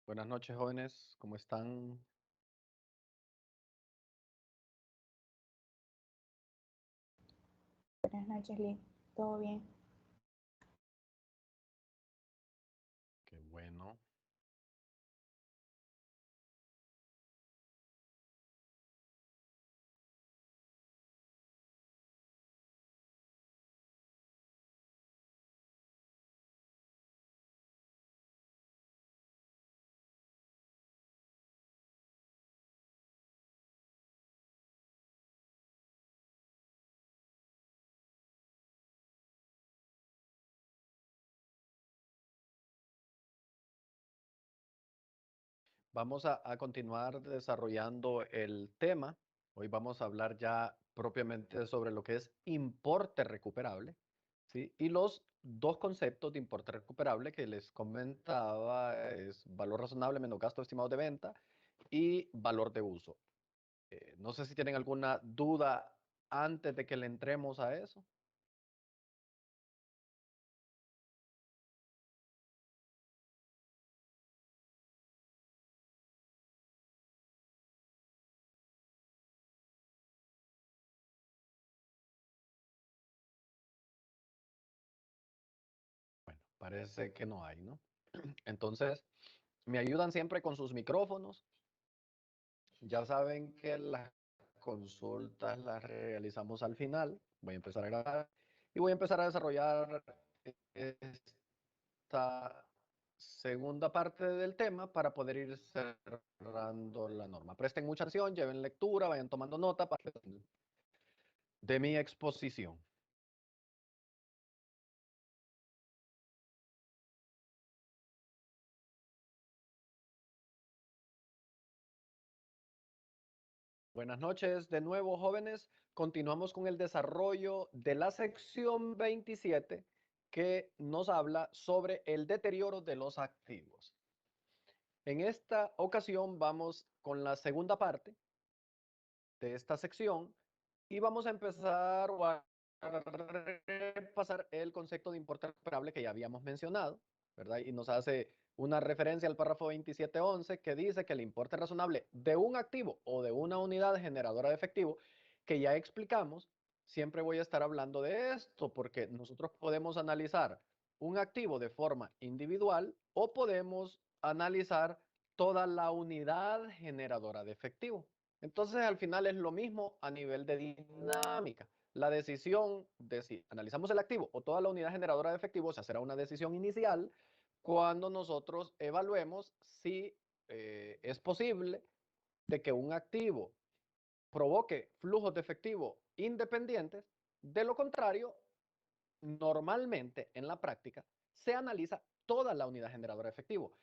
Buenas noches, jóvenes. ¿Cómo están? Buenas noches, Lee. ¿Todo bien? Qué bueno. Vamos a continuar desarrollando el tema. Hoy vamos a hablar ya propiamente sobre lo que es importe recuperable, ¿sí? Y los dos conceptos de importe recuperable que les comentaba es valor razonable menos gasto estimado de venta y valor de uso. No sé si tienen alguna duda antes de que le entremos a eso. Bueno, parece que no hay, ¿no? Entonces, me ayudan siempre con sus micrófonos. Ya saben que las consultas las realizamos al final. Voy a empezar a grabar y voy a empezar a desarrollar esta segunda parte del tema para poder ir cerrando la norma. Presten mucha atención, lleven lectura, vayan tomando nota de mi exposición. Buenas noches de nuevo, jóvenes. Continuamos con el desarrollo de la sección 27 que nos habla sobre el deterioro de los activos. En esta ocasión vamos con la segunda parte de esta sección y vamos a empezar a repasar el concepto de importe recuperable que ya habíamos mencionado, ¿verdad? Y nos hace una referencia al párrafo 27.11 que dice que el importe razonable de un activo o de una unidad generadora de efectivo, que ya explicamos, siempre voy a estar hablando de esto porque nosotros podemos analizar un activo de forma individual o podemos analizar toda la unidad generadora de efectivo. Entonces, al final es lo mismo a nivel de dinámica. La decisión de si analizamos el activo o toda la unidad generadora de efectivo se será una decisión inicial cuando nosotros evaluemos si es posible de que un activo provoque flujos de efectivo independientes. De lo contrario, normalmente en la práctica se analiza toda la unidad generadora de efectivo.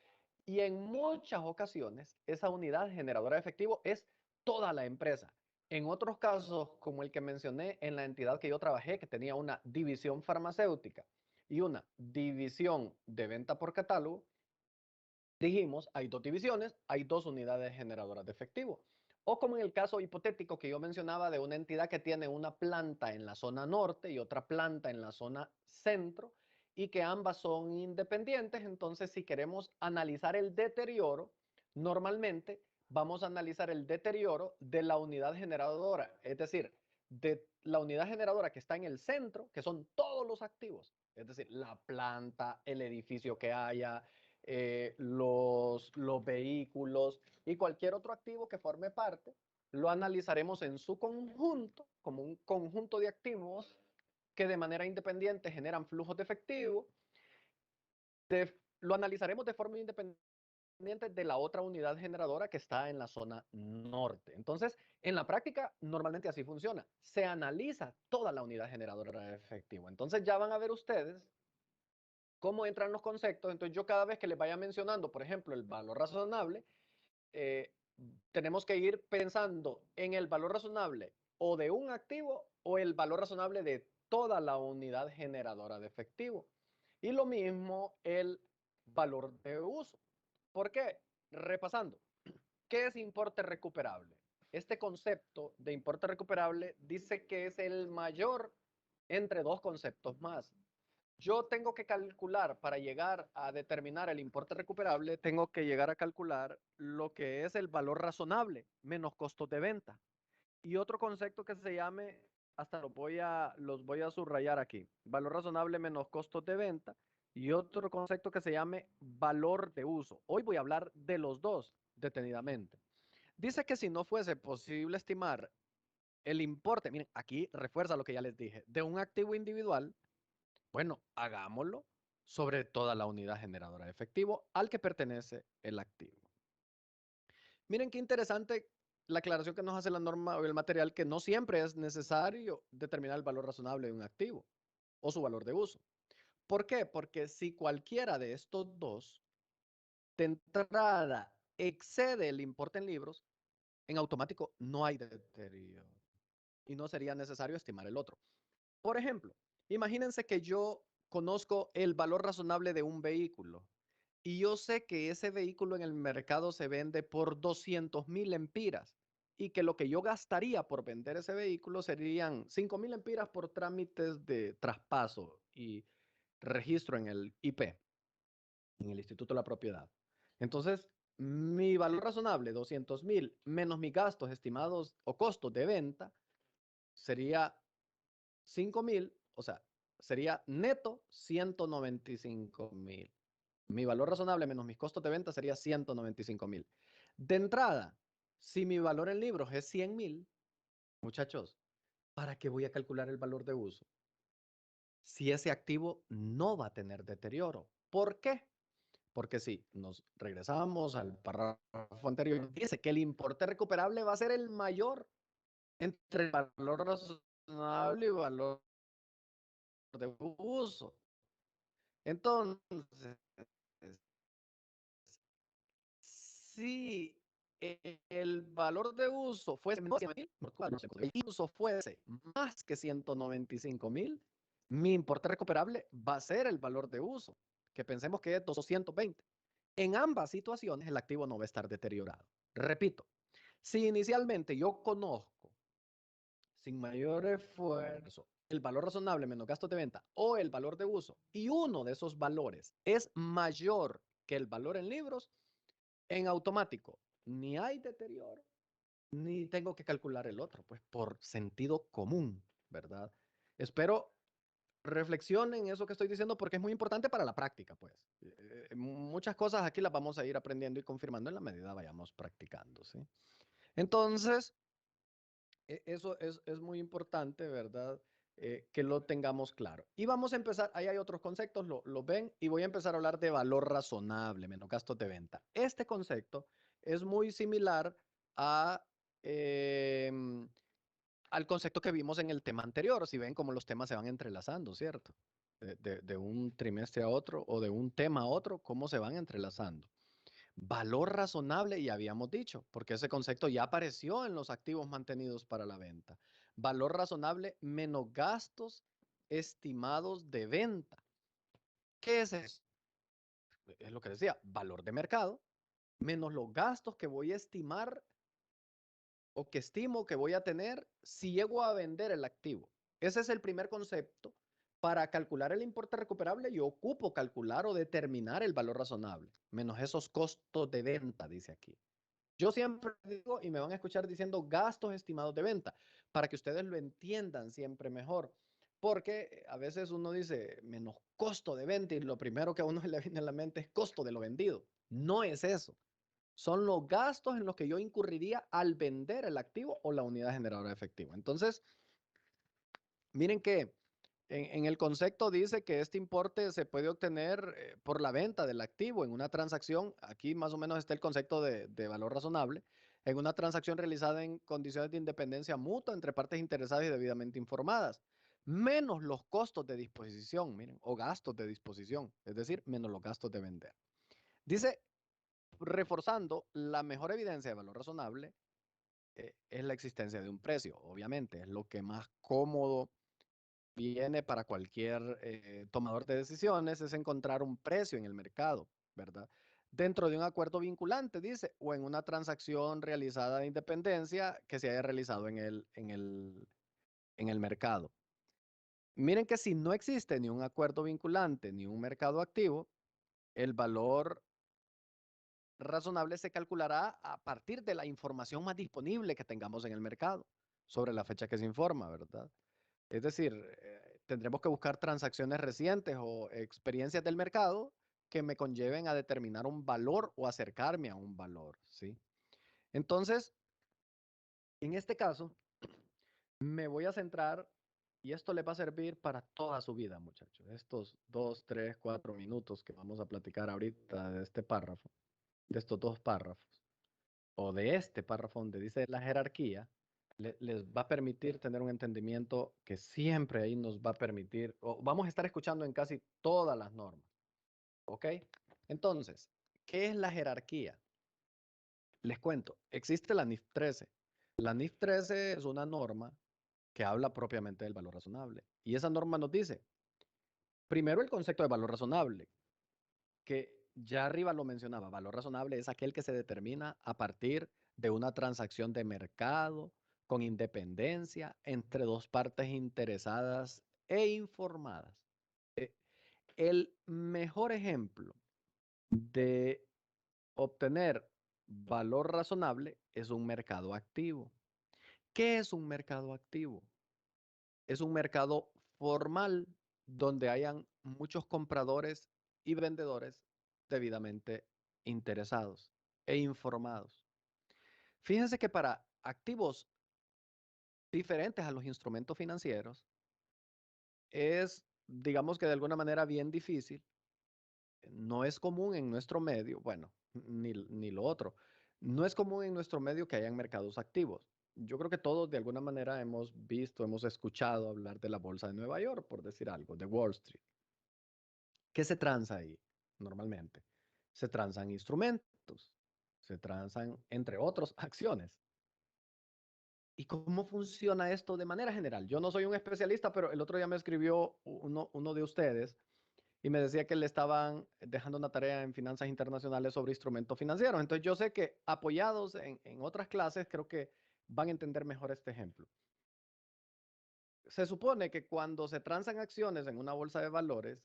Y en muchas ocasiones, esa unidad generadora de efectivo es toda la empresa. En otros casos, como el que mencioné en la entidad que yo trabajé, que tenía una división farmacéutica y una división de venta por catálogo, dijimos, hay dos divisiones, hay dos unidades generadoras de efectivo. O como en el caso hipotético que yo mencionaba de una entidad que tiene una planta en la zona norte y otra planta en la zona centro, y que ambas son independientes. Entonces, si queremos analizar el deterioro, normalmente vamos a analizar el deterioro de la unidad generadora, es decir, de la unidad generadora que está en el centro, que son todos los activos, es decir, la planta, el edificio que haya, los vehículos y cualquier otro activo que forme parte, lo analizaremos en su conjunto, como un conjunto de activos que de manera independiente generan flujos de efectivo. Lo analizaremos de forma independiente de la otra unidad generadora que está en la zona norte. Entonces, en la práctica, normalmente así funciona. Se analiza toda la unidad generadora de efectivo. Entonces, ya van a ver ustedes cómo entran los conceptos. Entonces, yo cada vez que les vaya mencionando, por ejemplo, el valor razonable, eh, tenemos que ir pensando en el valor razonable o de un activo o el valor razonable de toda la unidad generadora de efectivo. Y lo mismo el valor de uso. ¿Por qué? Repasando, ¿qué es importe recuperable? Este concepto de importe recuperable dice que es el mayor entre dos conceptos más. Yo tengo que calcular, para llegar a determinar el importe recuperable, tengo que llegar a calcular lo que es el valor razonable menos costos de venta. Y otro concepto que se llame, hasta los voy a subrayar aquí, valor razonable menos costos de venta, y otro concepto que se llame valor de uso. Hoy voy a hablar de los dos detenidamente. Dice que si no fuese posible estimar el importe, miren, aquí refuerza lo que ya les dije, de un activo individual, bueno, hagámoslo sobre toda la unidad generadora de efectivo al que pertenece el activo. Miren qué interesante la aclaración que nos hace la norma o el material, que no siempre es necesario determinar el valor razonable de un activo o su valor de uso. ¿Por qué? Porque si cualquiera de estos dos de entrada excede el importe en libros, en automático no hay deterioro y no sería necesario estimar el otro. Por ejemplo, imagínense que yo conozco el valor razonable de un vehículo y yo sé que ese vehículo en el mercado se vende por 200,000 empiras y que lo que yo gastaría por vender ese vehículo serían 5,000 empiras por trámites de traspaso y registro en el IP, en el Instituto de la Propiedad. Entonces, mi valor razonable, 200,000, menos mis gastos estimados o costos de venta, sería 5,000, o sea, sería neto 195,000. Mi valor razonable menos mis costos de venta sería 195,000. De entrada, si mi valor en libros es 100,000, muchachos, ¿para qué voy a calcular el valor de uso? Si ese activo no va a tener deterioro. ¿Por qué? Porque si nos regresamos al párrafo anterior, dice que el importe recuperable va a ser el mayor entre el valor razonable y valor de uso. Entonces, si el valor de uso fuese menos de 100,000, el uso fuese más que 195,000, mi importe recuperable va a ser el valor de uso, que pensemos que es 220. En ambas situaciones, el activo no va a estar deteriorado. Repito, si inicialmente yo conozco sin mayor esfuerzo el valor razonable menos gastos de venta o el valor de uso, y uno de esos valores es mayor que el valor en libros, en automático ni hay deterioro, ni tengo que calcular el otro, pues por sentido común, ¿verdad? Espero reflexionen eso que estoy diciendo porque es muy importante para la práctica, pues. Muchas cosas aquí las vamos a ir aprendiendo y confirmando en la medida vayamos practicando, ¿sí? Entonces, eso es muy importante, ¿verdad? Que lo tengamos claro. Y vamos a empezar, ahí hay otros conceptos, lo ven, y voy a empezar a hablar de valor razonable, menos gastos de venta. Este concepto es muy similar a, em, al concepto que vimos en el tema anterior, si ven cómo los temas se van entrelazando, ¿cierto? De un trimestre a otro o de un tema a otro, cómo se van entrelazando. Valor razonable, y habíamos dicho, porque ese concepto ya apareció en los activos mantenidos para la venta. Valor razonable menos gastos estimados de venta. ¿Qué es eso? Es lo que decía, valor de mercado menos los gastos que voy a estimar o que estimo que voy a tener si llego a vender el activo. Ese es el primer concepto. Para calcular el importe recuperable, yo ocupo calcular o determinar el valor razonable, menos esos costos de venta, dice aquí. Yo siempre digo, y me van a escuchar diciendo gastos estimados de venta, para que ustedes lo entiendan siempre mejor. Porque a veces uno dice menos costo de venta y lo primero que a uno le viene a la mente es costo de lo vendido. No es eso. Son los gastos en los que yo incurriría al vender el activo o la unidad generadora de efectivo. Entonces, miren que en el concepto dice que este importe se puede obtener por la venta del activo en una transacción. Aquí más o menos está el concepto de valor razonable. En una transacción realizada en condiciones de independencia mutua entre partes interesadas y debidamente informadas, menos los costos de disposición, miren, o gastos de disposición, es decir, menos los gastos de vender. Dice, reforzando, la mejor evidencia de valor razonable es la existencia de un precio, obviamente, es lo que más cómodo viene para cualquier tomador de decisiones, es encontrar un precio en el mercado, ¿verdad? Dentro de un acuerdo vinculante, dice, o en una transacción realizada de independencia que se haya realizado en el mercado. miren que si no existe ni un acuerdo vinculante ni un mercado activo, el valor razonable se calculará a partir de la información más disponible que tengamos en el mercado sobre la fecha que se informa, ¿verdad? Es decir, tendremos que buscar transacciones recientes o experiencias del mercado que me conlleven a determinar un valor o acercarme a un valor, ¿sí? Entonces, en este caso, me voy a centrar, y esto le va a servir para toda su vida, muchachos. Estos 2, 3, 4 minutos que vamos a platicar ahorita de este párrafo, de estos dos párrafos, o de este párrafo donde dice la jerarquía, les va a permitir tener un entendimiento que siempre ahí nos va a permitir, o vamos a estar escuchando en casi todas las normas. ¿Ok? Entonces, ¿qué es la jerarquía? Les cuento, existe la NIF 13. La NIF 13 es una norma que habla propiamente del valor razonable. Y esa norma nos dice, primero el concepto de valor razonable, que ya arriba lo mencionaba. Valor razonable es aquel que se determina a partir de una transacción de mercado con independencia entre dos partes interesadas e informadas. El mejor ejemplo de obtener valor razonable es un mercado activo. ¿Qué es un mercado activo? Es un mercado formal donde hayan muchos compradores y vendedores debidamente interesados e informados. Fíjense que para activos diferentes a los instrumentos financieros es, digamos que de alguna manera bien difícil, no es común en nuestro medio, bueno, ni lo otro, no es común en nuestro medio que hayan mercados activos. Yo creo que todos de alguna manera hemos visto, hemos escuchado hablar de la bolsa de Nueva York, por decir algo, de Wall Street. ¿Qué se transa ahí normalmente? Se transan instrumentos, se transan, entre otros, acciones. ¿Y cómo funciona esto de manera general? Yo no soy un especialista, pero el otro día me escribió uno de ustedes y me decía que le estaban dejando una tarea en finanzas internacionales sobre instrumentos financieros. Entonces yo sé que apoyados en otras clases, creo que van a entender mejor este ejemplo. Se supone que cuando se transan acciones en una bolsa de valores,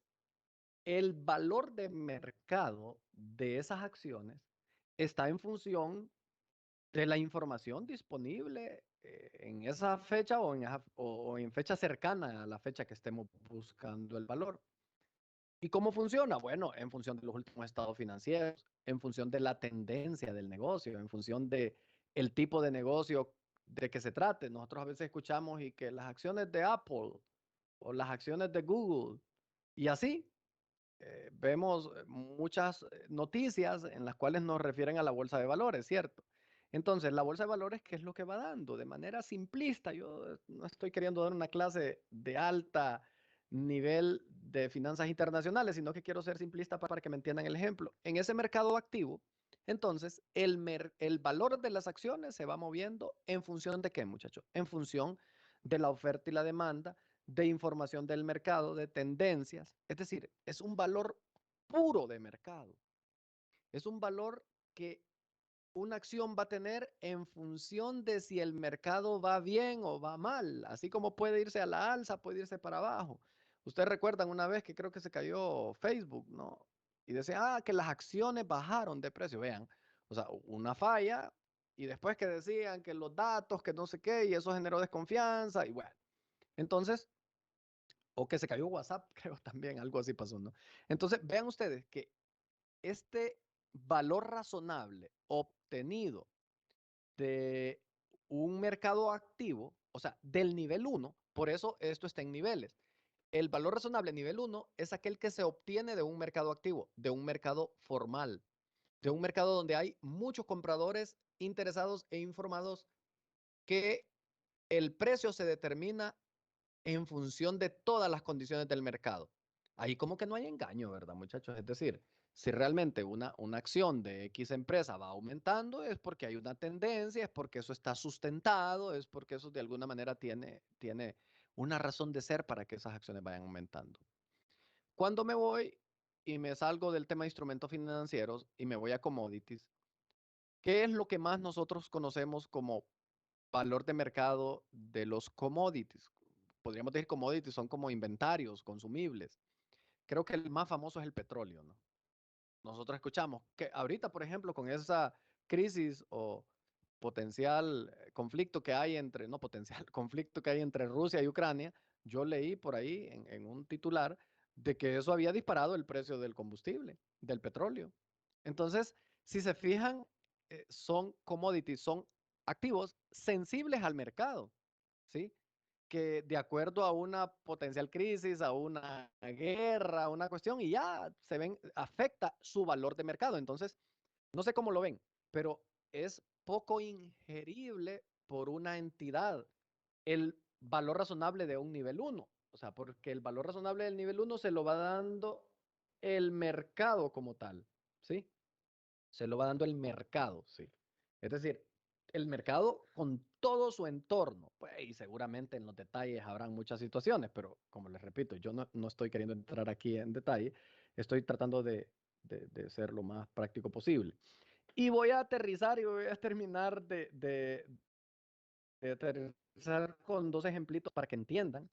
el valor de mercado de esas acciones está en función de la información disponible en esa fecha o en fecha cercana a la fecha que estemos buscando el valor. ¿Y cómo funciona? Bueno, en función de los últimos estados financieros, en función de la tendencia del negocio, en función de el tipo de negocio de que se trate. Nosotros a veces escuchamos y que las acciones de Apple o las acciones de Google y así vemos muchas noticias en las cuales nos refieren a la bolsa de valores, ¿cierto? Entonces, la bolsa de valores, ¿qué es lo que va dando? De manera simplista, yo no estoy queriendo dar una clase de alta nivel de finanzas internacionales, sino que quiero ser simplista para que me entiendan el ejemplo. En ese mercado activo, entonces, el valor de las acciones se va moviendo en función de qué, muchachos? En función de la oferta y la demanda, de información del mercado, de tendencias. Es decir, es un valor puro de mercado. Es un valor que una acción va a tener en función de si el mercado va bien o va mal. Así como puede irse a la alza, puede irse para abajo. Ustedes recuerdan una vez que creo que se cayó Facebook, ¿no? Y decía, que las acciones bajaron de precio. Vean, o sea, una falla y después que decían que los datos, que no sé qué, y eso generó desconfianza y bueno. Entonces, o que se cayó WhatsApp, creo también, algo así pasó, ¿no? Entonces, vean ustedes que este valor razonable obtenido de un mercado activo, o sea, del nivel 1, por eso esto está en niveles. El valor razonable nivel 1 es aquel que se obtiene de un mercado activo, de un mercado formal, de un mercado donde hay muchos compradores interesados e informados que el precio se determina en función de todas las condiciones del mercado. Ahí como que no hay engaño, ¿verdad, muchachos? Es decir, si realmente una acción de X empresa va aumentando, es porque hay una tendencia, es porque eso está sustentado, es porque eso de alguna manera tiene una razón de ser para que esas acciones vayan aumentando. Cuando me voy y me salgo del tema de instrumentos financieros y me voy a commodities, ¿qué es lo que más nosotros conocemos como valor de mercado de los commodities? podríamos decir commodities, son como inventarios consumibles. Creo que el más famoso es el petróleo, ¿no? Nosotros escuchamos que ahorita, por ejemplo, con esa crisis o potencial conflicto que hay entre, no potencial, conflicto que hay entre Rusia y Ucrania, yo leí por ahí en un titular de que eso había disparado el precio del combustible, del petróleo. Entonces, si se fijan, son commodities, son activos sensibles al mercado, ¿sí? Que de acuerdo a una potencial crisis, a una guerra, a una cuestión, y ya se ven, afecta su valor de mercado. Entonces, no sé cómo lo ven, pero es poco ingerible por una entidad el valor razonable de un nivel uno. O sea, porque el valor razonable del nivel uno se lo va dando el mercado como tal, ¿sí? Se lo va dando el mercado, ¿sí? Es decir, el mercado con todo su entorno, pues, y seguramente en los detalles habrán muchas situaciones, pero como les repito, yo no estoy queriendo entrar aquí en detalle, estoy tratando de ser lo más práctico posible. Y voy a aterrizar y voy a terminar de aterrizar con dos ejemplitos para que entiendan.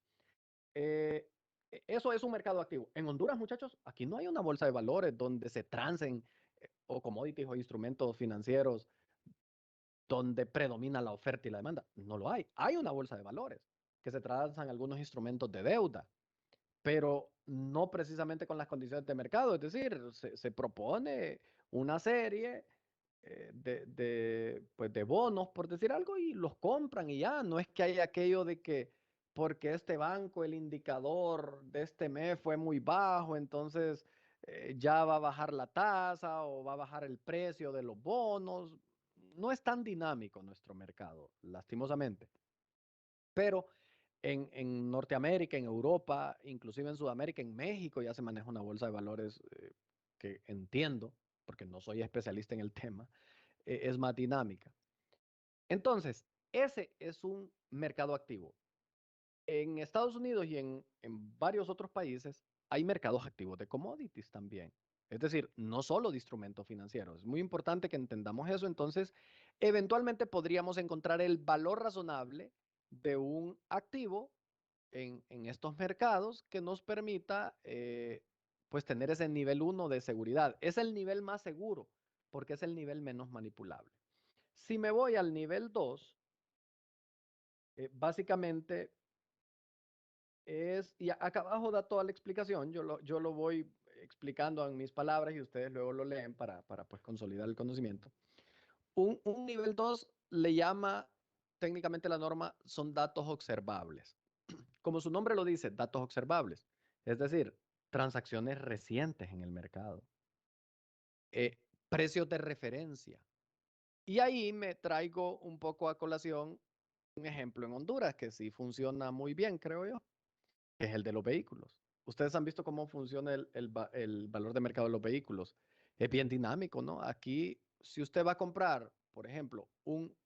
Eso es un mercado activo. En Honduras, muchachos, aquí no hay una bolsa de valores donde se transen o commodities o instrumentos financieros donde predomina la oferta y la demanda. No lo hay. Hay una bolsa de valores que se transan algunos instrumentos de deuda, pero no precisamente con las condiciones de mercado. Es decir, se propone una serie pues de bonos, por decir algo, y los compran y ya. No es que haya aquello de que porque este banco, el indicador de este mes fue muy bajo, entonces ya va a bajar la tasa o va a bajar el precio de los bonos. No es tan dinámico nuestro mercado, lastimosamente. Pero en Norteamérica, en Europa, inclusive en Sudamérica, en México ya se maneja una bolsa de valores que entiendo, porque no soy especialista en el tema, es más dinámica. Entonces, ese es un mercado activo. En Estados Unidos y en varios otros países hay mercados activos de commodities también. Es decir, no solo de instrumentos financieros. Es muy importante que entendamos eso. Entonces, eventualmente podríamos encontrar el valor razonable de un activo en estos mercados que nos permita pues tener ese nivel uno de seguridad. Es el nivel más seguro porque es el nivel menos manipulable. Si me voy al nivel 2, básicamente y acá abajo da toda la explicación, yo lo voy explicando en mis palabras y ustedes luego lo leen para pues consolidar el conocimiento. Un nivel 2 le llama técnicamente la norma, son datos observables. Como su nombre lo dice, datos observables, es decir, transacciones recientes en el mercado, precios de referencia. Y ahí me traigo un poco a colación un ejemplo en Honduras que sí funciona muy bien, creo yo, que es el de los vehículos. Ustedes han visto cómo funciona el valor de mercado de los vehículos. Es bien dinámico, ¿no? Aquí, si usted va a comprar, por ejemplo, un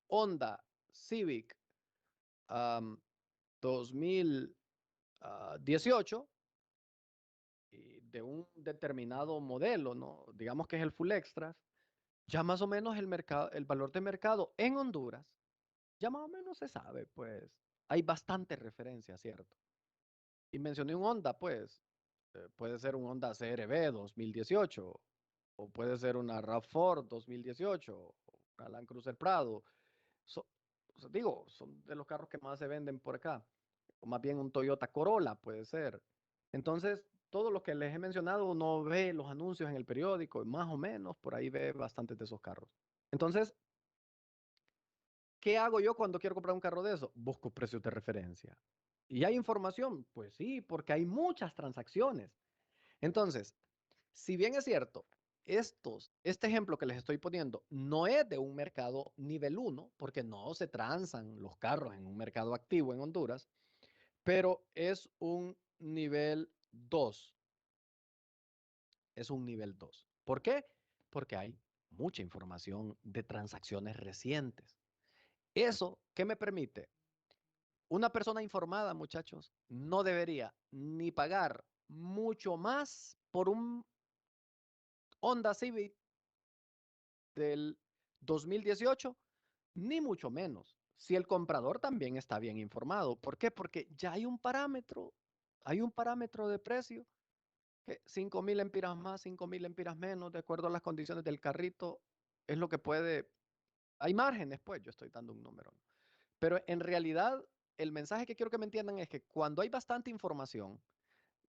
Honda Civic 2018 y de un determinado modelo, ¿no? Digamos que es el Full Extras, ya más o menos el mercado, el valor de mercado en Honduras, ya más o menos se sabe, pues hay bastante referencia, ¿cierto? Y mencioné un Honda, pues puede ser un Honda CR-V 2018 o puede ser una RAV4 2018 o una Land Cruiser Prado. So, o sea, digo, son de los carros que más se venden por acá. O más bien un Toyota Corolla puede ser. Entonces, todo lo que les he mencionado, uno ve los anuncios en el periódico, y más o menos por ahí ve bastantes de esos carros. Entonces, ¿qué hago yo cuando quiero comprar un carro de eso? Busco precios de referencia. ¿Y hay información? Pues sí, porque hay muchas transacciones. Entonces, si bien es cierto, este ejemplo que les estoy poniendo no es de un mercado nivel uno, porque no se transan los carros en un mercado activo en Honduras, pero es un nivel 2. Es un nivel 2. ¿Por qué? Porque hay mucha información de transacciones recientes. ¿Eso qué me permite? Una persona informada, muchachos, no debería ni pagar mucho más por un Honda Civic del 2018, ni mucho menos. si el comprador también está bien informado. ¿Por qué? Porque ya hay un parámetro de precio, que 5.000 lempiras más, 5.000 lempiras menos, de acuerdo a las condiciones del carrito, es lo que puede, hay márgenes, pues yo estoy dando un número, ¿no? Pero en realidad, el mensaje que quiero que me entiendan es que cuando hay bastante información,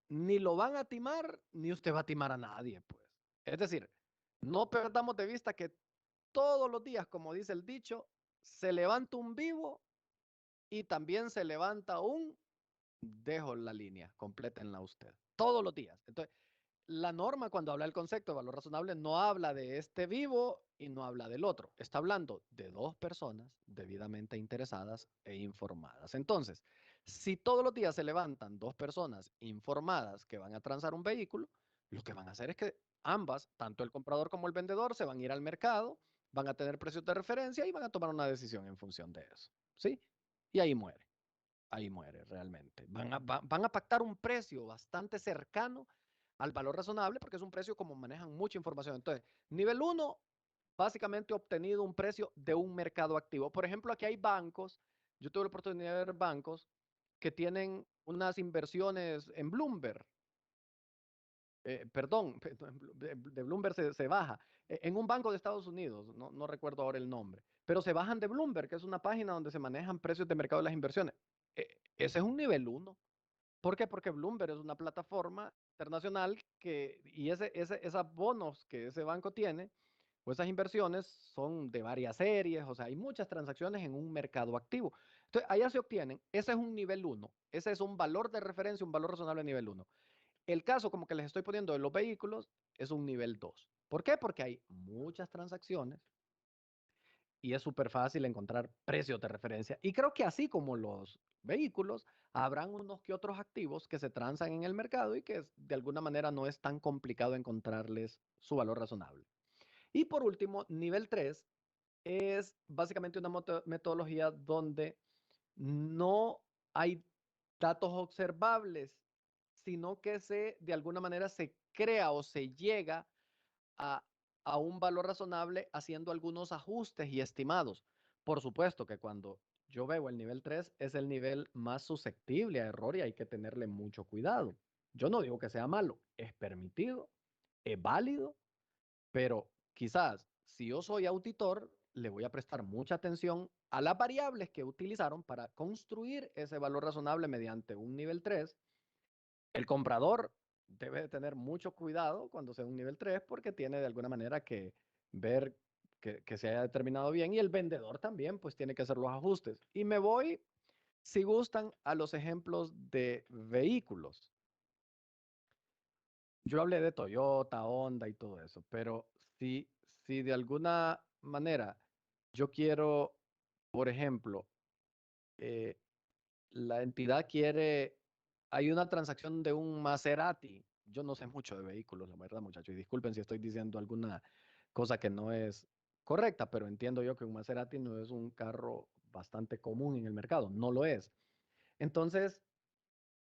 ni lo van a timar, ni usted va a timar a nadie, pues. Es decir, no perdamos de vista que todos los días, como dice el dicho, se levanta un vivo y también se levanta un dejo la línea, complétenla usted. Todos los días. Entonces, la norma cuando habla del concepto de valor razonable no habla de este vivo y no habla del otro. Está hablando de dos personas debidamente interesadas e informadas. Entonces, si todos los días se levantan dos personas informadas que van a transar un vehículo, lo que van a hacer es que ambas, tanto el comprador como el vendedor, se van a ir al mercado, van a tener precios de referencia y van a tomar una decisión en función de eso. ¿Sí? Y ahí muere realmente. Van a pactar un precio bastante cercano al valor razonable porque es un precio como manejan mucha información. Entonces, nivel 1, básicamente obtenido un precio de un mercado activo. Por ejemplo, aquí hay bancos, yo tuve la oportunidad de ver bancos que tienen unas inversiones en Bloomberg. Perdón, de Bloomberg se baja. En un banco de Estados Unidos, no recuerdo ahora el nombre, pero se bajan de Bloomberg, que es una página donde se manejan precios de mercado de las inversiones. Ese es un nivel 1. ¿Por qué? Porque Bloomberg es una plataforma internacional y esos bonos que ese banco tiene, o esas inversiones son de varias series, o sea, hay muchas transacciones en un mercado activo. Entonces, allá se obtienen, ese es un nivel 1, ese es un valor de referencia, un valor razonable nivel 1. El caso, como que les estoy poniendo de los vehículos, es un nivel 2. ¿Por qué? Porque hay muchas transacciones y es súper fácil encontrar precios de referencia. Y creo que así como los vehículos, habrán unos que otros activos que se transan en el mercado y que de alguna manera no es tan complicado encontrarles su valor razonable. Y por último, nivel 3 es básicamente una metodología donde no hay datos observables, sino que de alguna manera se crea o se llega a, a un valor razonable haciendo algunos ajustes y estimados. Por supuesto que cuando yo veo el nivel 3 es el nivel más susceptible a error y hay que tenerle mucho cuidado. Yo no digo que sea malo, es permitido, es válido, pero quizás si yo soy auditor, le voy a prestar mucha atención a las variables que utilizaron para construir ese valor razonable mediante un nivel 3. El comprador debe tener mucho cuidado cuando sea un nivel 3 porque tiene de alguna manera que ver que se haya determinado bien y el vendedor también pues tiene que hacer los ajustes. Y me voy, si gustan, a los ejemplos de vehículos. Yo hablé de Toyota, Honda y todo eso, pero si de alguna manera yo quiero, por ejemplo, eh, la entidad quiere, hay una transacción de un Maserati. Yo no sé mucho de vehículos, la verdad, muchachos, y disculpen si estoy diciendo alguna cosa que no es correcta, pero entiendo yo que un Maserati no es un carro bastante común en el mercado, no lo es. Entonces,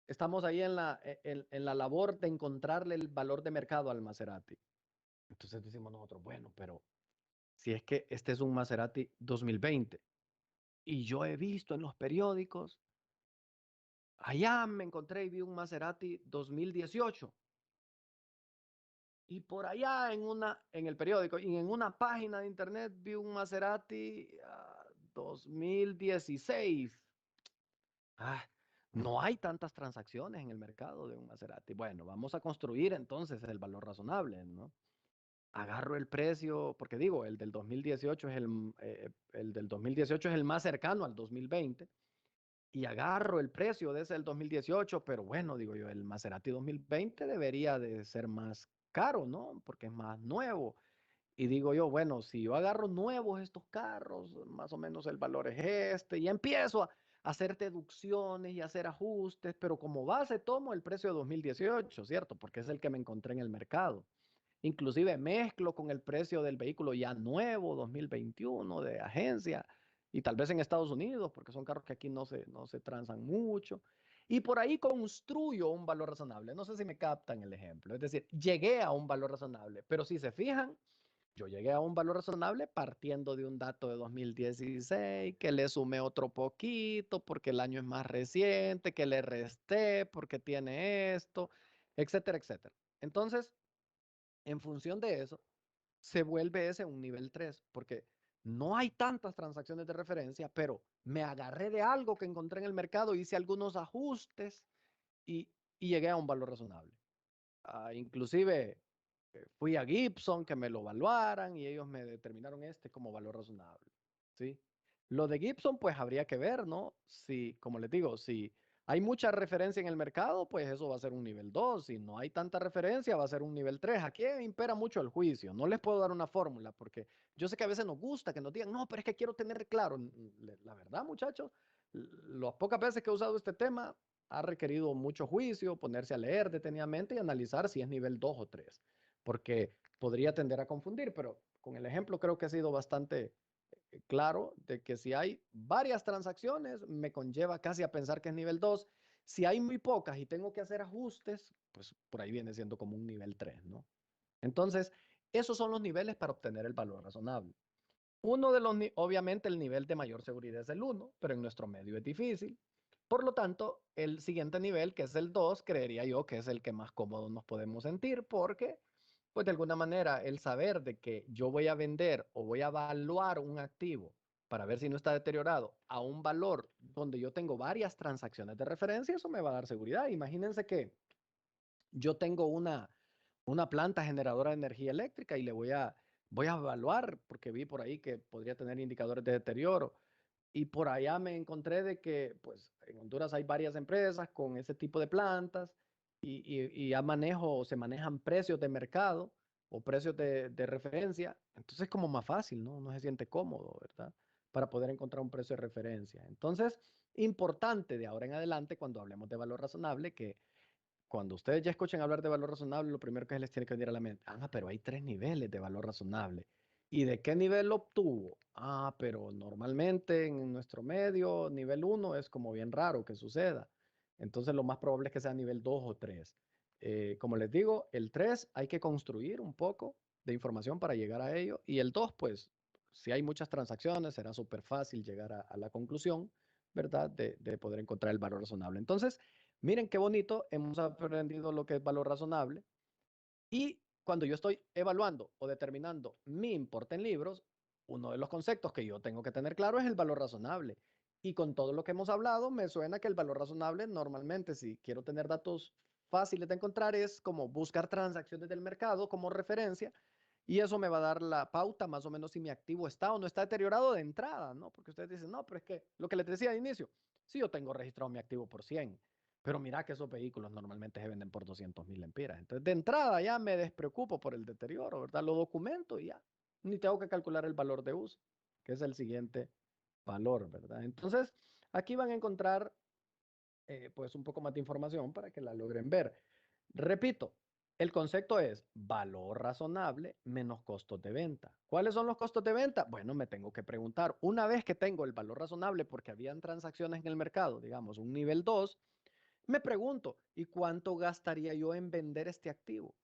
estamos ahí en la labor de encontrarle el valor de mercado al Maserati. Entonces decimos nosotros, bueno, pero si es que este es un Maserati 2020 y yo he visto en los periódicos, allá me encontré y vi un Maserati 2018 y por allá en el periódico y en una página de internet vi un Maserati 2016. Ah, no hay tantas transacciones en el mercado de un Maserati. Bueno, vamos a construir entonces el valor razonable, ¿no? Agarro el precio, porque digo, el del 2018 es el más cercano al 2020 y agarro el precio de ese del 2018, pero bueno, digo yo, el Maserati 2020 debería de ser más caro, ¿no? Porque es más nuevo. Y digo yo, bueno, si yo agarro nuevos estos carros, más o menos el valor es este, y empiezo a hacer deducciones y hacer ajustes, pero como base tomo el precio de 2018, ¿cierto? Porque es el que me encontré en el mercado. Inclusive mezclo con el precio del vehículo ya nuevo, 2021, de agencia, y tal vez en Estados Unidos, porque son carros que aquí no se transan mucho. Y por ahí construyo un valor razonable. No sé si me captan el ejemplo. Es decir, llegué a un valor razonable, pero si se fijan, Yo llegué a un valor razonable partiendo de un dato de 2016, que le sumé otro poquito porque el año es más reciente, que le resté porque tiene esto, etcétera, etcétera. Entonces, en función de eso, se vuelve ese un nivel 3 porque no hay tantas transacciones de referencia, pero me agarré de algo que encontré en el mercado, hice algunos ajustes y, y llegué a un valor razonable. Inclusive fui a Gibson que me lo evaluaran y ellos me determinaron este como valor razonable, ¿sí? Lo de Gibson, pues habría que ver, ¿no? Si, como les digo, si hay mucha referencia en el mercado, pues eso va a ser un nivel 2. Si no hay tanta referencia, va a ser un nivel 3. Aquí impera mucho el juicio. No les puedo dar una fórmula porque yo sé que a veces nos gusta que nos digan, no, pero es que quiero tener claro. La verdad, muchachos, las pocas veces que he usado este tema, ha requerido mucho juicio, ponerse a leer detenidamente y analizar si es nivel 2 o 3, porque podría tender a confundir, pero con el ejemplo creo que ha sido bastante claro de que si hay varias transacciones, me conlleva casi a pensar que es nivel 2. Si hay muy pocas y tengo que hacer ajustes, pues por ahí viene siendo como un nivel 3, ¿no? Entonces, esos son los niveles para obtener el valor razonable. Uno de los, obviamente el nivel de mayor seguridad es el 1, pero en nuestro medio es difícil. Por lo tanto, el siguiente nivel, que es el 2, creería yo que es el que más cómodo nos podemos sentir porque, pues de alguna manera, el saber de que yo voy a vender o voy a evaluar un activo para ver si no está deteriorado a un valor donde yo tengo varias transacciones de referencia, eso me va a dar seguridad. Imagínense que yo tengo una planta generadora de energía eléctrica y voy a evaluar, porque vi por ahí que podría tener indicadores de deterioro. Y por allá me encontré de que, pues, en Honduras hay varias empresas con ese tipo de plantas y ya se manejan precios de mercado o precios de referencia. Entonces es como más fácil, ¿no? Uno se siente cómodo, ¿verdad? Para poder encontrar un precio de referencia. Entonces, importante de ahora en adelante, cuando hablemos de valor razonable, que cuando ustedes ya escuchen hablar de valor razonable, lo primero que les tiene que venir a la mente, pero hay tres niveles de valor razonable. ¿Y de qué nivel lo obtuvo? Pero normalmente en nuestro medio, nivel uno es como bien raro que suceda. Entonces lo más probable es que sea nivel 2 o 3. Como les digo, el 3 hay que construir un poco de información para llegar a ello. Y el 2 pues, si hay muchas transacciones, será súper fácil llegar a la conclusión, ¿verdad? De poder encontrar el valor razonable. Entonces, miren qué bonito, hemos aprendido lo que es valor razonable y cuando yo estoy evaluando o determinando mi importe en libros, uno de los conceptos que yo tengo que tener claro es el valor razonable. Y con todo lo que hemos hablado, me suena que el valor razonable normalmente, si quiero tener datos fáciles de encontrar, es como buscar transacciones del mercado como referencia y eso me va a dar la pauta más o menos si mi activo está o no está deteriorado de entrada, ¿no? Porque ustedes dicen, no, pero es que lo que les decía al inicio, si yo tengo registrado mi activo por 100, pero mira que esos vehículos normalmente se venden por 200,000 lempiras. Entonces, de entrada ya me despreocupo por el deterioro, ¿verdad? Lo documento y ya. Ni tengo que calcular el valor de uso, que es el siguiente valor, ¿verdad? Entonces, aquí van a encontrar pues un poco más de información para que la logren ver. Repito, el concepto es valor razonable menos costos de venta. ¿Cuáles son los costos de venta? Bueno, me tengo que preguntar, una vez que tengo el valor razonable porque habían transacciones en el mercado, digamos un nivel 2, me pregunto, ¿y cuánto gastaría yo en vender este activo?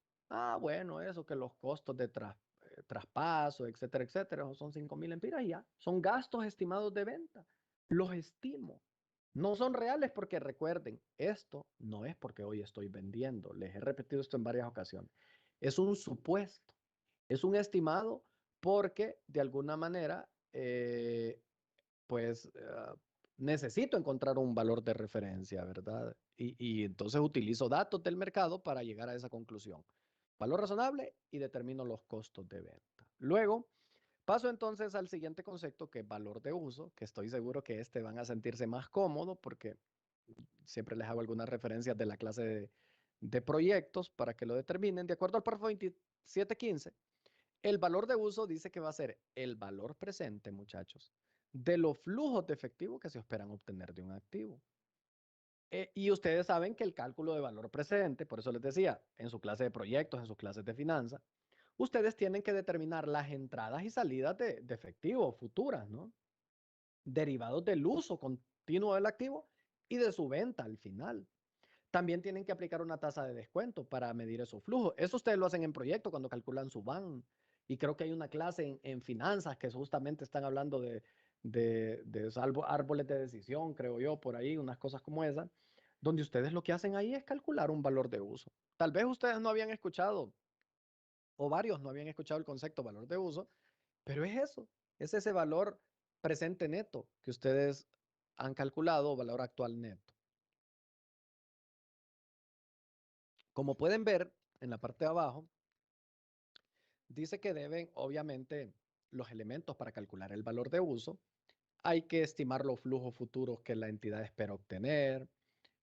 Bueno, eso que los costos de traspaso, etcétera, etcétera, son 5,000 lempiras y ya. Son gastos estimados de venta. Los estimo. No son reales porque recuerden, esto no es porque hoy estoy vendiendo. Les he repetido esto en varias ocasiones. Es un supuesto. Es un estimado porque de alguna manera, pues necesito encontrar un valor de referencia, ¿verdad? Y entonces utilizo datos del mercado para llegar a esa conclusión. Valor razonable y determino los costos de venta. Luego, paso entonces al siguiente concepto que es valor de uso, que estoy seguro que van a sentirse más cómodo porque siempre les hago algunas referencias de la clase de proyectos para que lo determinen. De acuerdo al párrafo 2715, el valor de uso dice que va a ser el valor presente, muchachos, de los flujos de efectivo que se esperan obtener de un activo. Y ustedes saben que el cálculo de valor presente, por eso les decía, en su clase de proyectos, en sus clases de finanzas, ustedes tienen que determinar las entradas y salidas de efectivo futuras, ¿no? Derivados del uso continuo del activo y de su venta al final. También tienen que aplicar una tasa de descuento para medir esos flujos. Eso ustedes lo hacen en proyecto cuando calculan su BAN Y creo que hay una clase en finanzas que justamente están hablando de árboles de decisión, creo yo, por ahí, unas cosas como esas, donde ustedes lo que hacen ahí es calcular un valor de uso. Tal vez ustedes no habían escuchado, o varios no habían escuchado el concepto valor de uso, pero es eso, es ese valor presente neto que ustedes han calculado, valor actual neto. Como pueden ver en la parte de abajo, dice que deben, obviamente, los elementos para calcular el valor de uso. Hay que estimar los flujos futuros que la entidad espera obtener,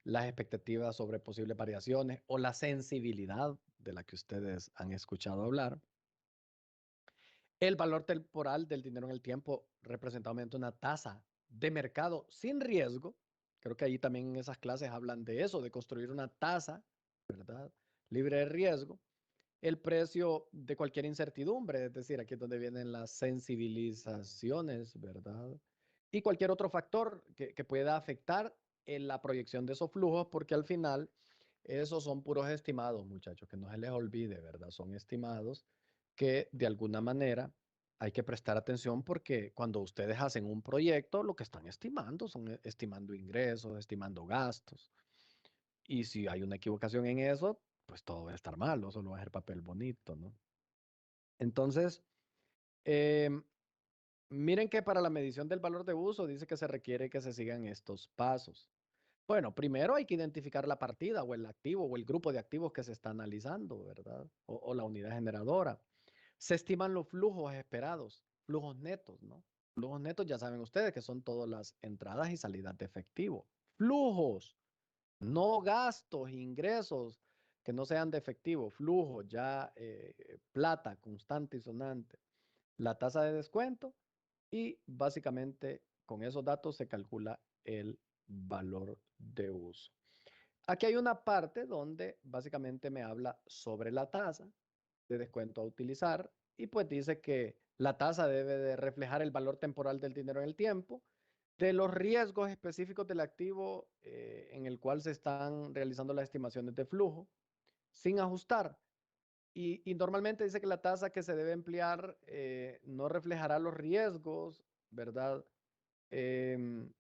las expectativas sobre posibles variaciones o la sensibilidad de la que ustedes han escuchado hablar. El valor temporal del dinero en el tiempo representa una tasa de mercado sin riesgo. Creo que ahí también en esas clases hablan de eso, de construir una tasa, ¿verdad? Libre de riesgo. El precio de cualquier incertidumbre, es decir, aquí es donde vienen las sensibilizaciones, ¿verdad? Y cualquier otro factor que pueda afectar en la proyección de esos flujos, porque al final esos son puros estimados, muchachos, que no se les olvide, ¿verdad? Son estimados que de alguna manera hay que prestar atención porque cuando ustedes hacen un proyecto, lo que están estimando son estimando ingresos, estimando gastos. Y si hay una equivocación en eso, pues todo va a estar mal, solo va a ser papel bonito, ¿no? Entonces, miren que para la medición del valor de uso dice que se requiere que se sigan estos pasos. Bueno, primero hay que identificar la partida o el activo o el grupo de activos que se está analizando, ¿verdad? O la unidad generadora. Se estiman los flujos esperados, flujos netos, ¿no? Flujos netos ya saben ustedes que son todas las entradas y salidas de efectivo. Flujos, no gastos, ingresos que no sean de efectivo, flujos, ya plata constante y sonante. La tasa de descuento y básicamente con esos datos se calcula el valor de uso. Aquí hay una parte donde básicamente me habla sobre la tasa de descuento a utilizar y pues dice que la tasa debe de reflejar el valor temporal del dinero en el tiempo, de los riesgos específicos del activo en el cual se están realizando las estimaciones de flujo, sin ajustar. Y normalmente dice que la tasa que se debe emplear no reflejará los riesgos, ¿verdad? Em,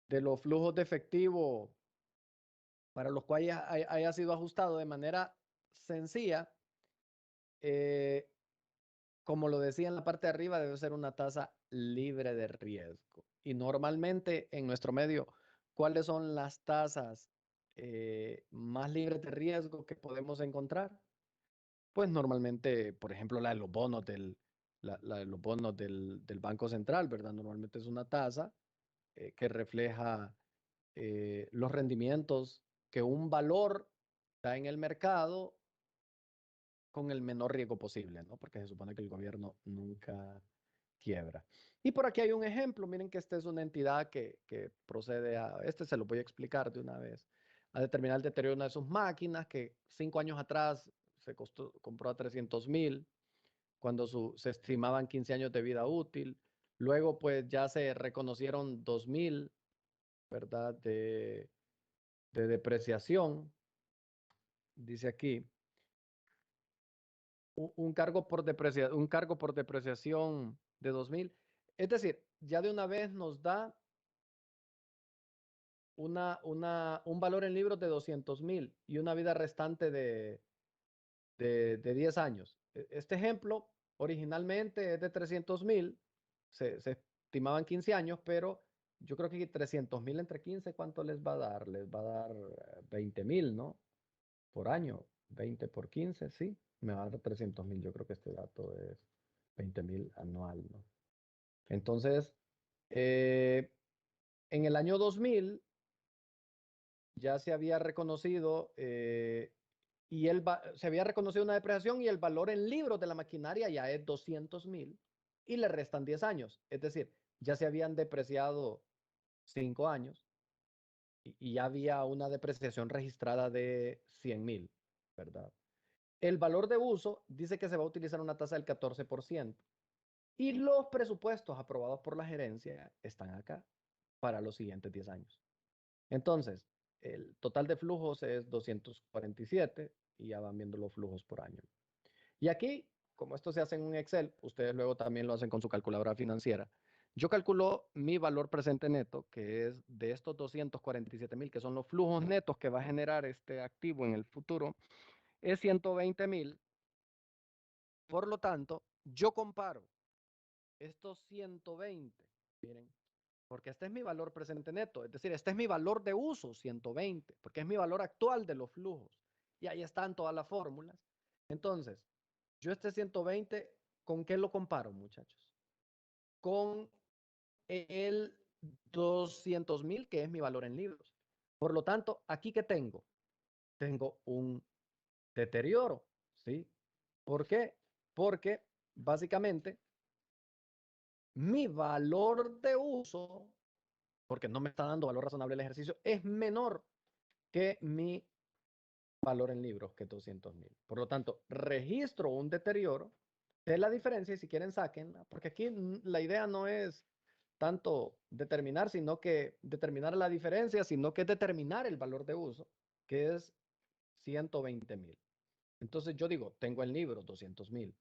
de los flujos de efectivo para los cuales haya sido ajustado de manera sencilla. eh, Como lo decía en la parte de arriba, debe ser una tasa libre de riesgo. Y normalmente en nuestro medio, ¿cuáles son las tasas más libres de riesgo que podemos encontrar? Pues normalmente, por ejemplo, la de los bonos del Banco Central, ¿verdad? Normalmente es una tasa que refleja los rendimientos que un valor da en el mercado con el menor riesgo posible, ¿no? Porque se supone que el gobierno nunca quiebra. Y por aquí hay un ejemplo, miren que esta es una entidad que procede este se lo voy a explicar de una vez, a determinar el deterioro de una de sus máquinas que 5 años atrás compró a 300,000, cuando se estimaban 15 años de vida útil. Luego pues ya se reconocieron 2,000, ¿verdad? De depreciación, dice aquí. Un cargo por depreciación de 2,000. Es decir, ya de una vez nos da un valor en libros de 200,000 y una vida restante de 10 años. Este ejemplo originalmente es de 300,000, se estimaban 15 años, pero yo creo que 300,000 entre 15, ¿cuánto les va a dar? Les va a dar 20,000, ¿no? Por año, 20 por 15, sí, me va a dar 300,000. Yo creo que este dato es 20,000 anual, ¿no? Entonces, eh, en el año 2000 ya se había reconocido se había reconocido una depreciación y el valor en libros de la maquinaria ya es 200,000 y le restan 10 años. Es decir, ya se habían depreciado 5 años y ya había una depreciación registrada de 100,000, ¿verdad? El valor de uso dice que se va a utilizar una tasa del 14% y los presupuestos aprobados por la gerencia están acá para los siguientes 10 años. Entonces, el total de flujos es 247 y ya van viendo los flujos por año. Y aquí como esto se hace en un Excel, ustedes luego también lo hacen con su calculadora financiera. Yo calculo mi valor presente neto, que es de estos 247,000, que son los flujos netos que va a generar este activo en el futuro, es 120,000. Por lo tanto, yo comparo estos 120, miren, porque este es mi valor presente neto, es decir, este es mi valor de uso, 120, porque es mi valor actual de los flujos. Y ahí están todas las fórmulas. Entonces, yo este 120, ¿con qué lo comparo, muchachos? Con el 200,000, que es mi valor en libros. Por lo tanto, ¿aquí qué tengo? Tengo un deterioro, ¿sí? ¿Por qué? Porque básicamente mi valor de uso, porque no me está dando valor razonable el ejercicio, es menor que mi valor en libros, que 200,000. Por lo tanto, registro un deterioro de la diferencia y si quieren sáquenla, porque aquí la idea no es tanto determinar, sino que determinar la diferencia, sino que determinar el valor de uso, que es 120,000. Entonces yo digo, tengo el libro 200,000,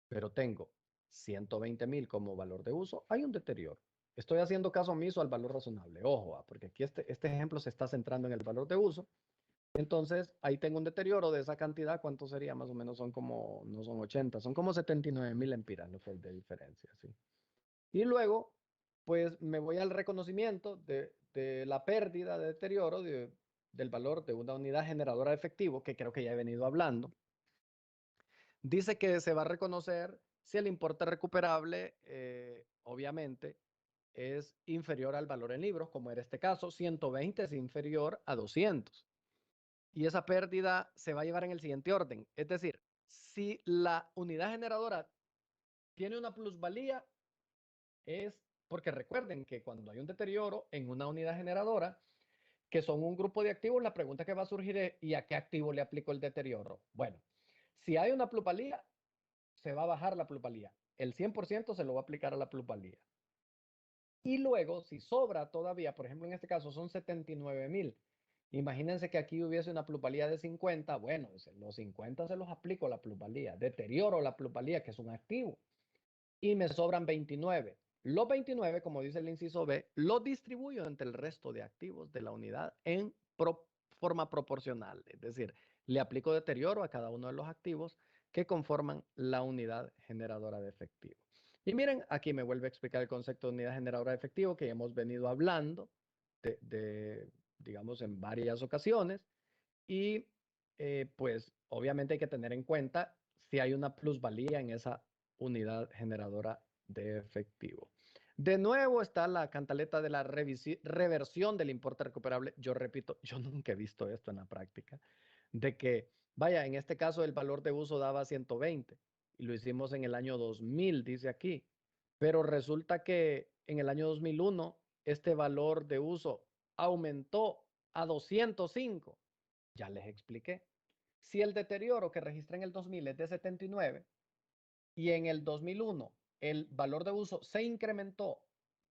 pero tengo 120,000 como valor de uso, hay un deterioro. Estoy haciendo caso omiso al valor razonable. Ojo, porque aquí este ejemplo se está centrando en el valor de uso. Entonces, ahí tengo un deterioro de esa cantidad. ¿Cuánto sería? Más o menos son como, no son 80, son como 79,000 lempiras, lo que es de diferencia, ¿sí? Y luego, pues me voy al reconocimiento de la pérdida de deterioro del valor de una unidad generadora de efectivo, que creo que ya he venido hablando. Dice que se va a reconocer si el importe recuperable, obviamente, es inferior al valor en libros, como era este caso, 120 es inferior a 200. Y esa pérdida se va a llevar en el siguiente orden. Es decir, si la unidad generadora tiene una plusvalía, es porque recuerden que cuando hay un deterioro en una unidad generadora, que son un grupo de activos, la pregunta que va a surgir es, ¿y a qué activo le aplico el deterioro? Bueno, si hay una plusvalía, se va a bajar la plusvalía. El 100% se lo va a aplicar a la plusvalía. Y luego, si sobra todavía, por ejemplo, en este caso son 79,000. Imagínense que aquí hubiese una plusvalía de 50. Bueno, los 50 se los aplico a la plusvalía. Deterioro la plusvalía, que es un activo. Y me sobran 29. Los 29, como dice el inciso B, los distribuyo entre el resto de activos de la unidad en forma proporcional. Es decir, le aplico deterioro a cada uno de los activos que conforman la unidad generadora de efectivo. Y miren, aquí me vuelve a explicar el concepto de unidad generadora de efectivo que hemos venido hablando digamos, en varias ocasiones. Y pues obviamente hay que tener en cuenta si hay una plusvalía en esa unidad generadora de efectivo. De nuevo está la cantaleta de la reversión del importe recuperable. Yo repito, yo nunca he visto esto en la práctica, de que, vaya, en este caso el valor de uso daba 120 y lo hicimos en el año 2000, dice aquí, pero resulta que en el año 2001 este valor de uso aumentó a 205. Ya les expliqué. Si el deterioro que registré en el 2000 es de 79 y en el 2001 el valor de uso se incrementó,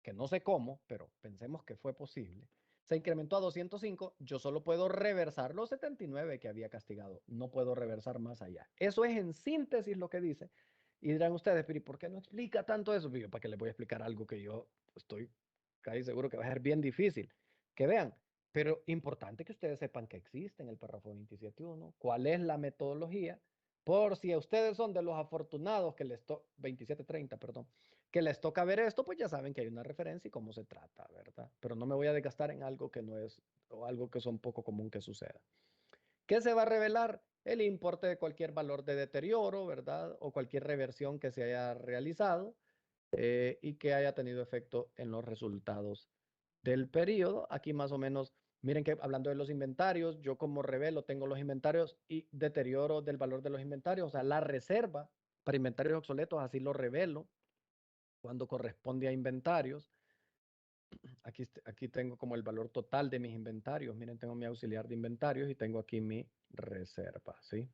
que no sé cómo, pero pensemos que fue posible, se incrementó a 205, yo solo puedo reversar los 79 que había castigado. No puedo reversar más allá. Eso es en síntesis lo que dice. Y dirán ustedes, pero ¿y por qué no explica tanto eso? Yo, ¿para qué les voy a explicar algo que yo estoy casi seguro que va a ser bien difícil? Que vean, pero importante que ustedes sepan que existe en el párrafo 27.1, cuál es la metodología, por si ustedes son de los afortunados que les toca, 27.30, perdón, que les toca ver esto, pues ya saben que hay una referencia y cómo se trata, ¿verdad? Pero no me voy a desgastar en algo que no es, o algo que es un poco común que suceda. ¿Qué se va a revelar? El importe de cualquier valor de deterioro, ¿verdad? O cualquier reversión que se haya realizado y que haya tenido efecto en los resultados del periodo. Aquí más o menos, miren que hablando de los inventarios, yo como revelo tengo los inventarios y deterioro del valor de los inventarios, o sea, la reserva para inventarios obsoletos, así lo revelo cuando corresponde a inventarios. Aquí tengo como el valor total de mis inventarios. Miren, tengo mi auxiliar de inventarios y tengo aquí mi reserva, ¿sí?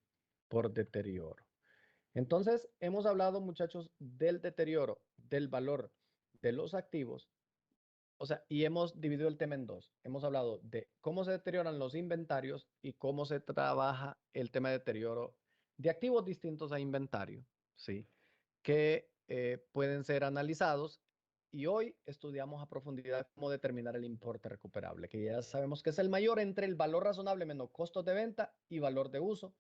Por deterioro. Entonces, hemos hablado, muchachos, del deterioro del valor de los activos. O sea, y hemos dividido el tema en dos. Hemos hablado de cómo se deterioran los inventarios y cómo se trabaja el tema de deterioro de activos distintos a inventario. ¿sí? Que pueden ser analizados y hoy estudiamos a profundidad cómo determinar el importe recuperable, que ya sabemos que es el mayor entre el valor razonable menos costos de venta y valor de uso.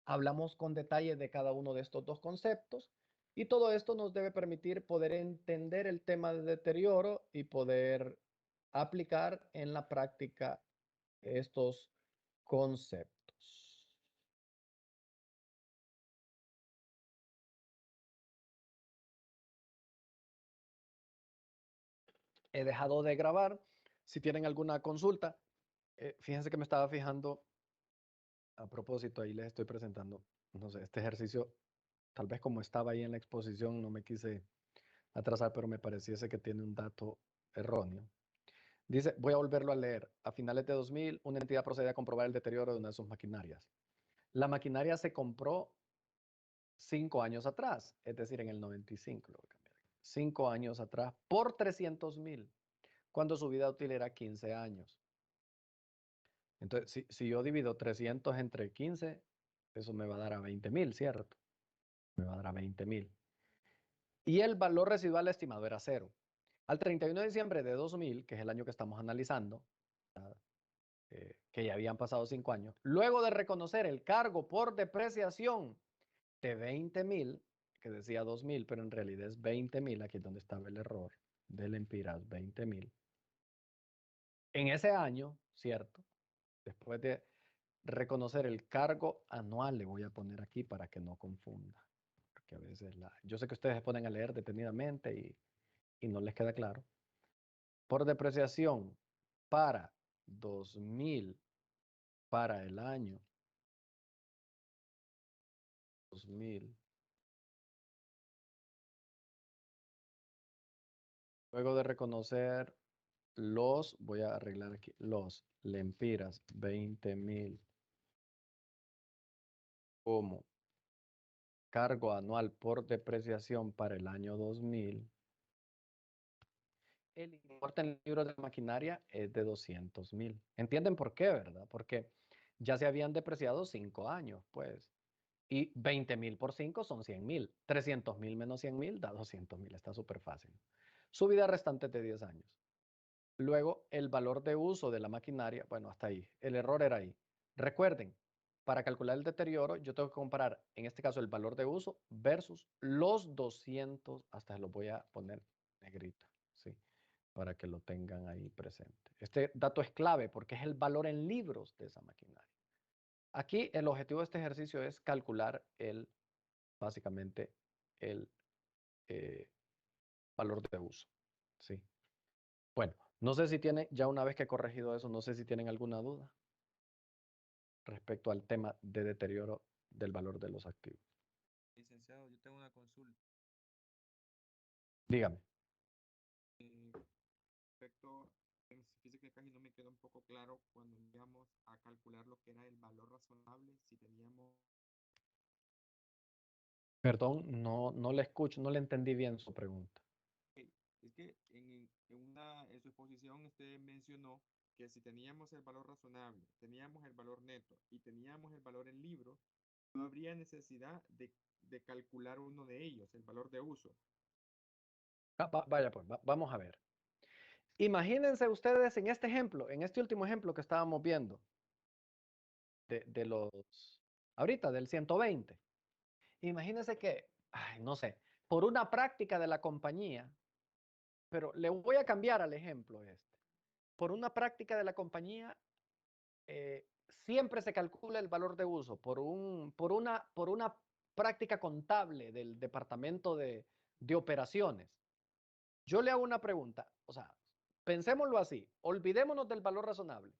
Hablamos con detalle de cada uno de estos dos conceptos y todo esto nos debe permitir poder entender el tema de deterioro y poder aplicar en la práctica estos conceptos. He dejado de grabar. Si tienen alguna consulta, fíjense que me estaba fijando a propósito, ahí les estoy presentando, no sé, este ejercicio, tal vez como estaba ahí en la exposición, no me quise atrasar, pero me pareciese que tiene un dato erróneo. Dice, voy a volverlo a leer. A finales de 2000, una entidad procede a comprobar el deterioro de una de sus maquinarias. La maquinaria se compró 5 años atrás, es decir, en el 95, lo voy a cambiar. 5 años atrás, por 300,000, cuando su vida útil era 15 años. Entonces, si yo divido 300 entre 15, eso me va a dar a 20,000, ¿cierto? Me va a dar a 20,000. Y el valor residual estimado era 0. Al 31 de diciembre de 2000, que es el año que estamos analizando, que ya habían pasado 5 años, luego de reconocer el cargo por depreciación de 20,000, que decía 2,000, pero en realidad es 20,000, aquí es donde estaba el error del Empiras, 20,000. En ese año, ¿cierto? Después de reconocer el cargo anual, le voy a poner aquí para que no confunda. Porque a veces yo sé que ustedes se ponen a leer detenidamente y no les queda claro. Por depreciación para 2000, para el año 2000. Luego de reconocer voy a arreglar aquí, los lempiras 20,000 como cargo anual por depreciación para el año 2000, el importe en libros de maquinaria es de 200,000. ¿Entienden por qué, verdad? Porque ya se habían depreciado 5 años, pues. Y 20,000 por 5 son 100,000. 300,000 menos 100,000 da 200,000. Está súper fácil. Su vida restante es de 10 años. Luego, el valor de uso de la maquinaria, bueno, hasta ahí. El error era ahí. Recuerden, para calcular el deterioro, yo tengo que comparar, en este caso, el valor de uso versus los 200, hasta lo voy a poner negrita, ¿sí? Para que lo tengan ahí presente. Este dato es clave porque es el valor en libros de esa maquinaria. Aquí el objetivo de este ejercicio es calcular básicamente, el valor de uso, ¿sí? Bueno, no sé si tienen, ya una vez que he corregido eso, no sé si tienen alguna duda respecto al tema de deterioro del valor de los activos. Licenciado, yo tengo una consulta. Dígame. Respecto, fíjese que casi no me queda un poco claro cuando íbamos a calcular lo que era el valor razonable, si teníamos... Perdón, no le escucho, no le entendí bien su pregunta. Es que en su exposición usted mencionó que si teníamos el valor razonable, teníamos el valor neto y teníamos el valor en libro, no habría necesidad de calcular uno de ellos, el valor de uso. Vaya pues, vamos a ver. Imagínense ustedes en este ejemplo, en este último ejemplo que estábamos viendo, de los, ahorita, del 120. Imagínense que, ay, no sé, por una práctica de la compañía, pero le voy a cambiar al ejemplo este. Por una práctica de la compañía, siempre se calcula el valor de uso por una práctica contable del departamento de operaciones. Yo le hago una pregunta, o sea, pensémoslo así, olvidémonos del valor razonable.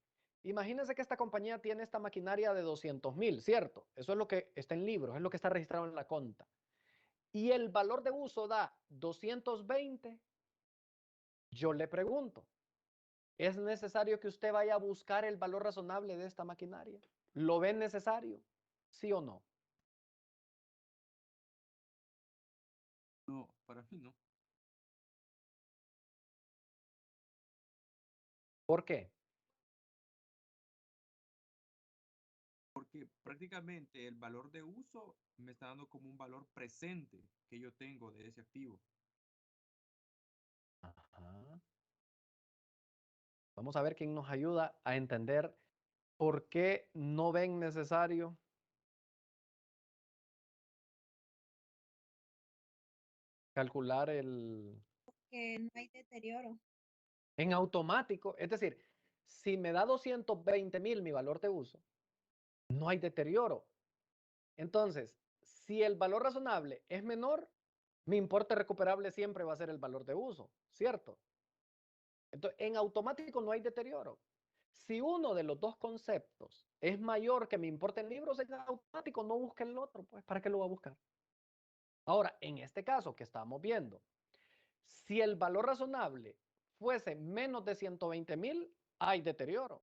Imagínense que esta compañía tiene esta maquinaria de 200,000, ¿cierto? Eso es lo que está en libros, es lo que está registrado en la conta. Y el valor de uso da 220. Yo le pregunto, ¿es necesario que usted vaya a buscar el valor razonable de esta maquinaria? ¿Lo ven necesario? ¿Sí o no? No, para mí no. ¿Por qué? porque prácticamente el valor de uso me está dando como un valor presente que yo tengo de ese activo. Ajá. Vamos a ver quién nos ayuda a entender por qué no ven necesario calcular Que no hay deterioro. en automático. Es decir, si me da 220,000 mi valor de uso, no hay deterioro. Entonces, si el valor razonable es menor, mi importe recuperable siempre va a ser el valor de uso, ¿cierto? Entonces, en automático no hay deterioro. Si uno de los dos conceptos es mayor que mi importe en libros, en automático no busque el otro, pues, ¿para qué lo va a buscar? Ahora, en este caso que estamos viendo, si el valor razonable fuese menos de 120,000, hay deterioro.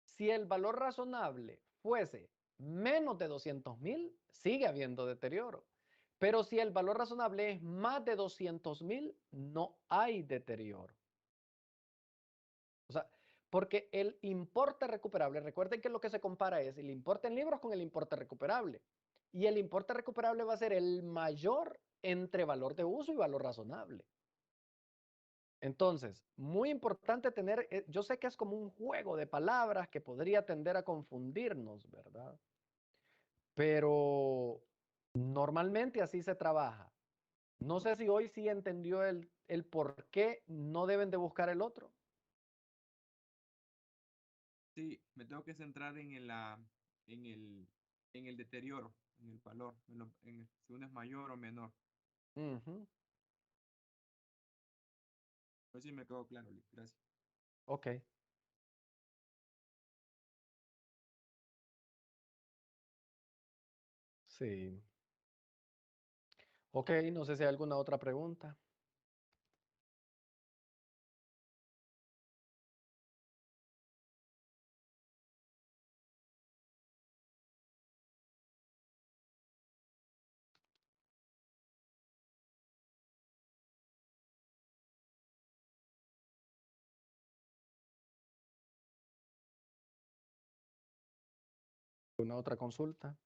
Si el valor razonable fuese menos de 200,000, sigue habiendo deterioro. Pero si el valor razonable es más de 200,000, no hay deterioro. O sea, porque el importe recuperable, recuerden que lo que se compara es el importe en libros con el importe recuperable. Y el importe recuperable va a ser el mayor entre valor de uso y valor razonable. Entonces, muy importante tener, yo sé que es como un juego de palabras que podría tender a confundirnos, ¿verdad? Pero normalmente así se trabaja. No sé si hoy sí entendió el por qué no deben de buscar el otro. Sí, me tengo que centrar en el, en el deterioro, en el valor, si uno es mayor o menor. Ujú. Pues sí me quedó claro, Lee, gracias. Ok, sí. Ok, no sé si hay alguna otra pregunta. ¿Una otra consulta?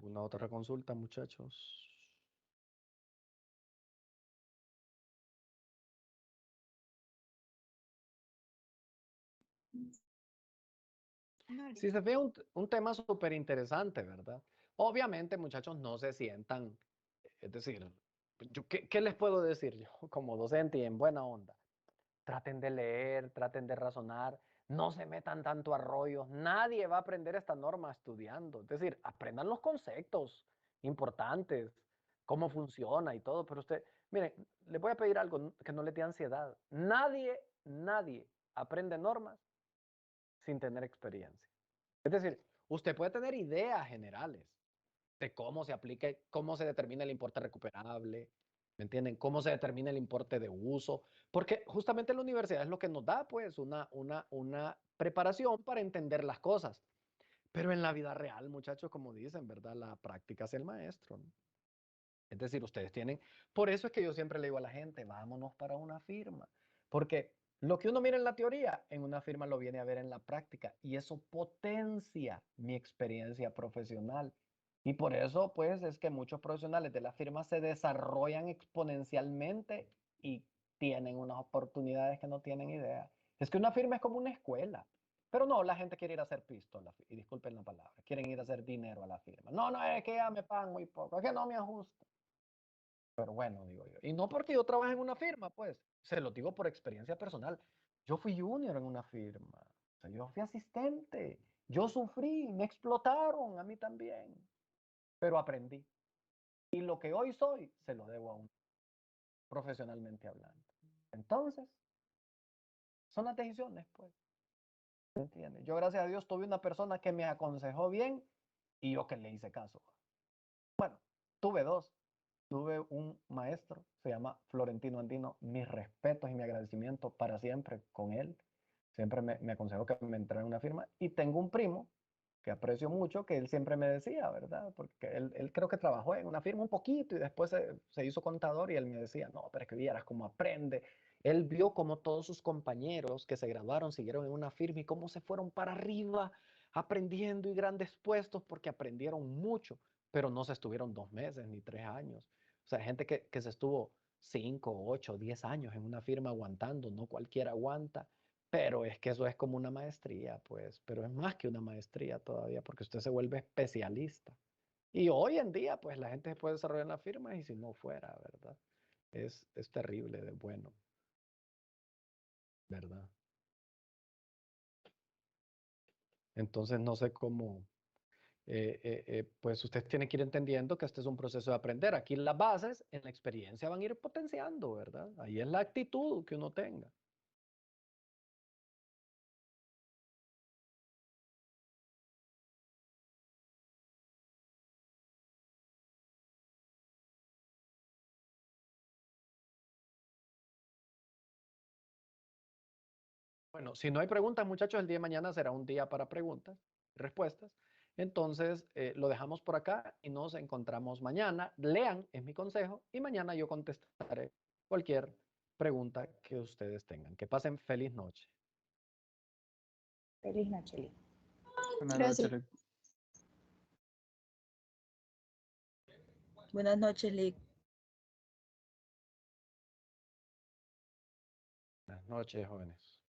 ¿Una otra consulta, muchachos? No, Sí, se ve un tema súper interesante, ¿verdad? Obviamente, muchachos, no se sientan, es decir, ¿qué les puedo decir yo como docente y en buena onda? Traten de leer, traten de razonar, no se metan tanto a rollos, nadie va a aprender esta norma estudiando, es decir, aprendan los conceptos importantes, cómo funciona y todo, pero usted, miren, les voy a pedir algo que no les dé ansiedad, nadie aprende normas sin tener experiencia. Es decir, usted puede tener ideas generales de cómo se aplique, cómo se determina el importe recuperable, ¿me entienden? Cómo se determina el importe de uso, porque justamente la universidad es lo que nos da, pues, una preparación para entender las cosas. Pero en la vida real, muchachos, como dicen, ¿verdad? La práctica es el maestro, ¿no? Es decir, ustedes tienen, por eso es que yo siempre le digo a la gente, vámonos para una firma, porque lo que uno mira en la teoría, en una firma lo viene a ver en la práctica y eso potencia mi experiencia profesional. Y por eso, pues, es que muchos profesionales de la firma se desarrollan exponencialmente y tienen unas oportunidades que no tienen idea. Es que una firma es como una escuela. Pero no, la gente quiere ir a hacer pistola, y disculpen la palabra, quieren ir a hacer dinero a la firma. No, no, es que ya me pagan muy poco, es que no me ajusta. Pero bueno, digo yo. Y no porque yo trabaje en una firma, pues. Se lo digo por experiencia personal. Yo fui junior en una firma. O sea, yo fui asistente. Yo sufrí, me explotaron a mí también. Pero aprendí. Y lo que hoy soy, se lo debo a un profesionalmente hablando. Entonces, son las decisiones, pues. ¿Entiendes? Yo, gracias a Dios, tuve una persona que me aconsejó bien y yo que le hice caso. Bueno, tuve dos. Tuve un maestro, se llama Florentino Andino, mis respetos y mi agradecimiento para siempre con él. Siempre me aconsejó que me entrara en una firma. Y tengo un primo que aprecio mucho, que él siempre me decía, ¿verdad? Porque él creo que trabajó en una firma un poquito y después se hizo contador y él me decía, no, pero es que vieras cómo aprende. Él vio cómo todos sus compañeros que se graduaron siguieron en una firma y cómo se fueron para arriba aprendiendo y grandes puestos porque aprendieron mucho, pero no se estuvieron 2 meses ni 3 años. O sea, gente que se estuvo 5, 8, 10 años en una firma aguantando, no cualquiera aguanta. Pero es que eso es como una maestría, pues, pero es más que una maestría todavía, porque usted se vuelve especialista. Y hoy en día, pues, la gente se puede desarrollar en las firmas y si no fuera, ¿verdad? Es terrible de bueno, ¿verdad? Entonces, no sé cómo, pues, usted tiene que ir entendiendo que este es un proceso de aprender. Aquí las bases en la experiencia van a ir potenciando, ¿verdad? Ahí es la actitud que uno tenga. Bueno, si no hay preguntas, muchachos, el día de mañana será un día para preguntas y respuestas. Entonces, lo dejamos por acá y nos encontramos mañana. Lean, es mi consejo, y mañana yo contestaré cualquier pregunta que ustedes tengan. Que pasen feliz noche. Feliz noche, Lee. Buenas Gracias. noches, Lick. Buenas noches, Lick. Buenas noches, jóvenes.